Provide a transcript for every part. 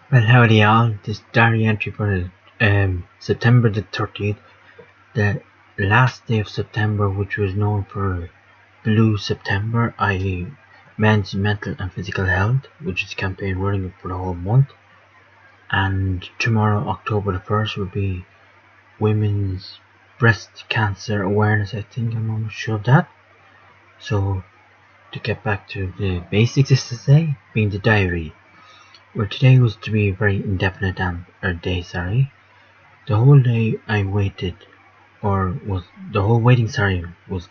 Well, howdy all. This diary entry for September the 30th, the last day of September, which was known for Blue September, i.e. Men's Mental and Physical Health, which is a campaign running for the whole month. And tomorrow, October the 1st, will be Women's Breast Cancer Awareness, I think. I'm almost sure of that. So, to get back to the basics, as to say, being the diary. Well, today was to be a very indefinite day, The whole day I waited, the whole waiting, was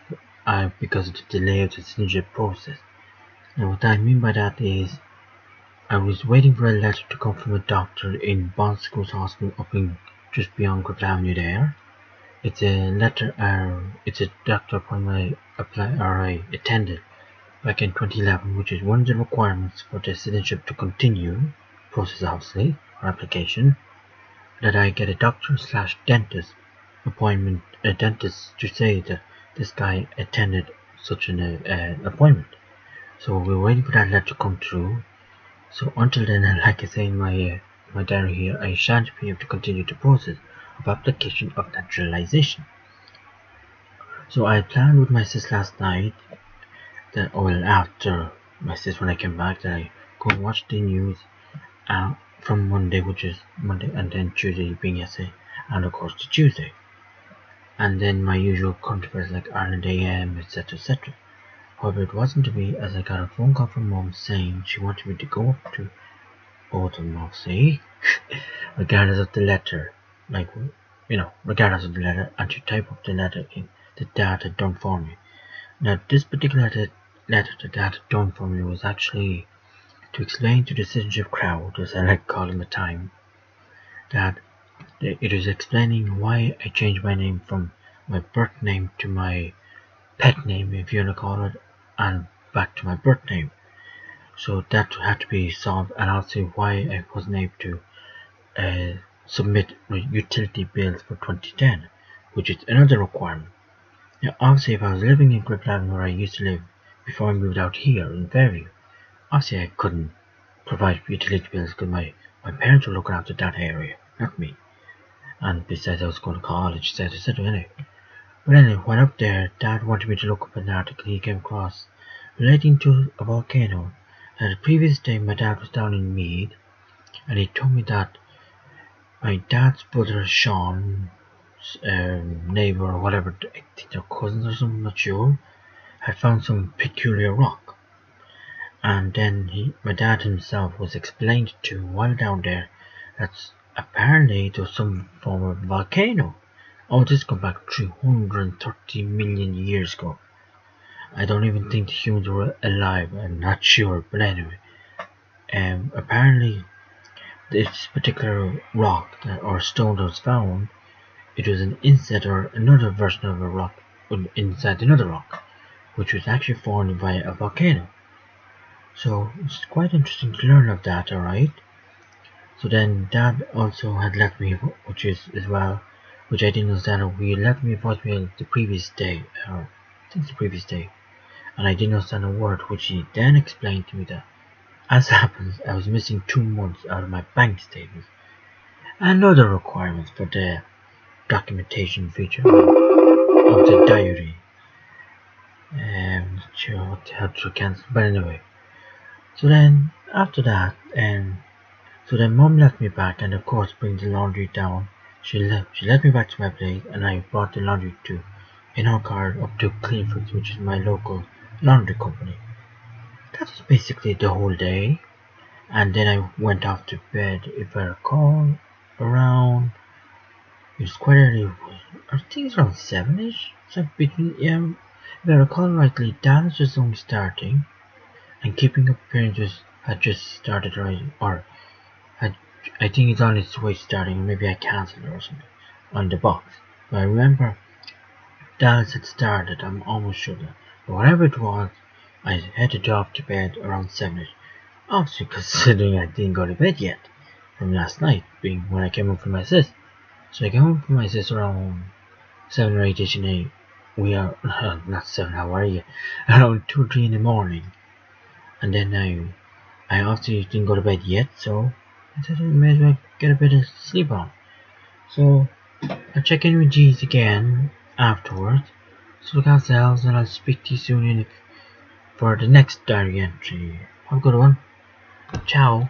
because of the delay of the citizenship process. Now, what I mean by that is, I was waiting for a letter to come from a doctor in Bosco's Hospital up in just beyond Griffith Avenue there. It's a doctor appointment I attended back in 2011, which is one of the requirements for the citizenship to continue process, obviously, or application. That I get a doctor/dentist appointment, a dentist, to say that this guy attended such an appointment. So we're waiting for that letter to come through. So until then, like I say in my diary here, I shan't be able to continue the process of application of naturalization. So I planned with my sis last night that, after my sis, when I came back, that I go and watch the news from Monday, which is Monday, and then Tuesday being yesterday, and of course the Tuesday. And then my usual controversies like Ireland AM, etc., etc. However, it wasn't to be, as I got a phone call from Mum saying she wanted me to go up to Oldham, obviously, regardless of the letter, regardless of the letter, and to type up the letter in that Dad had done for me. Now, this particular letter that Dad had done for me was actually to explain to the citizenship crowd, as I like to call them at the time, that it is explaining why I changed my name from my birth name to my pet name, if you want to call it, and back to my birth name. So that had to be solved, and also why I wasn't able to submit my utility bills for 2010, which is another requirement. Now, obviously, if I was living in Griffith Avenue where I used to live before I moved out here in Fairview, obviously I couldn't provide utility bills because my parents were looking after that area, not me. And besides, I was going to college, etc. Anyway. But anyway, when up there, Dad wanted me to look up an article he came across relating to a volcano. And the previous day, my dad was down in Meath, and he told me that my dad's brother Sean's neighbour, or whatever, I think they're cousins or something, I'm not sure, had found some peculiar rock. And then my dad himself was explained to while down there that apparently there was some form of volcano. Oh, this goes back 330 million years ago. I don't even think the humans were alive, I'm not sure, but anyway. Apparently, this particular rock or stone that was found, it was an inset or another version of a rock inside another rock, which was actually formed by a volcano. So it's quite interesting to learn of that, alright? So then Dad also had left me, which I didn't understand. He left me a voicemail the previous day, or I think it's the previous day, and I didn't understand a word, which he then explained to me that, as happens, I was missing 2 months out of my bank statements and other requirements for the documentation feature of the diary. Not sure what the hell to cancel, but anyway. So then, after that, so then Mum left me back, and of course bring the laundry down. She left me back to my place, and I brought the laundry in her car up to Cleanford, which is my local laundry company. That was basically the whole day, and then I went off to bed. If I recall, it was quite early. I think it's around 7ish. So if I recall rightly, Dance was only starting, and Keeping Up Appearances had just started, right? I think it's on its way starting. Maybe I cancelled it or something on the box. But I remember Dallas had started. I'm almost sure that. But whatever it was, I headed off to bed around 7ish. Obviously, considering I didn't go to bed yet from last night, being when I came home from my sis. So I came home from my sis around 7 or 8ish, and we are not 7. How are you? Around 2 or 3 in the morning, and then I obviously didn't go to bed yet, so I said I may as well get a bit of sleep on. So I'll check in with G's again afterwards. So look out yourselves, and I'll speak to you soon for the next diary entry. Have a good one. Ciao.